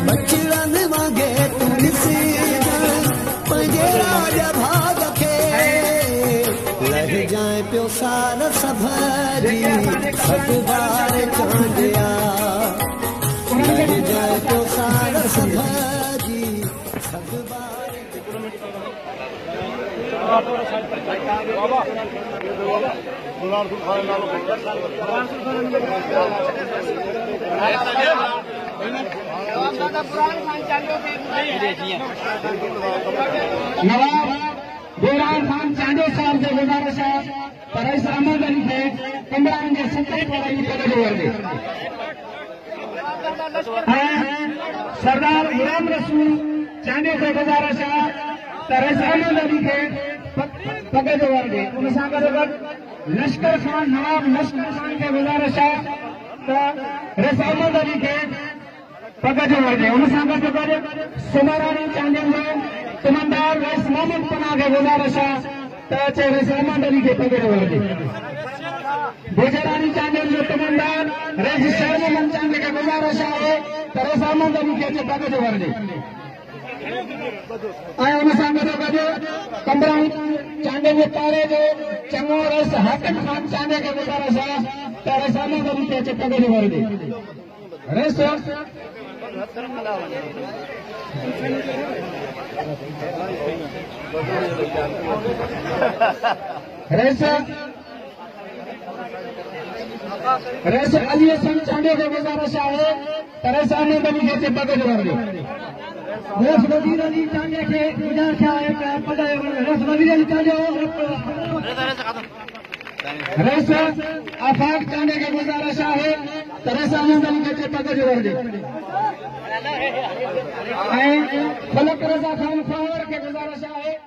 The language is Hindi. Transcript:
बचड़न वांगे तुलसी पंजे राज भाग के लह जाए पियो सार सभजी सतबार चांदिया लह जाए पियो सार सभजी सतबार नवाब बेरार खान चांडो साहब से गुजारिश है पर इस अहमद अली खे कमरान के सत्ते पर सरदार गुलाम रसूल चांडो से गुजारिश है तर इस अहमद अली खे पगे जो वर्गे उन सां गॾु लश्कर खान नवाब लश्कर खान के गुजारिश है रस अहमद अली खे पगे जो वर्गे उन सां गॾु सुमरानी चांडियुनि जो तमंदार रस मोहम्मद पना के गुजारिश है रस अहमद अली के पगे जो वर्गे गुजरानी चांडियुनि जो तमंदार रस शहर मोहम्मद चांडे के गुजारिश है रस अहमद अली के पगे जो वर्गे उन सां गॾु कमरान चांडे जे पारे जो चङो रस हाकिम खान चांडे के गुजारिश है रस अहमद अली के पगे जो वर्गे रस रस अली हसन चांडे के गुजारिश है रस अहमद अली के पगे जो वर्गे रस वजीर अली चांडे के गुजारिश है रस वजीर अली चांडे रस आफाक चांडे के गुजारिश है रस अहमद अली के पगे जो वर्गे फलक रजा खान फावर के गुजारिश है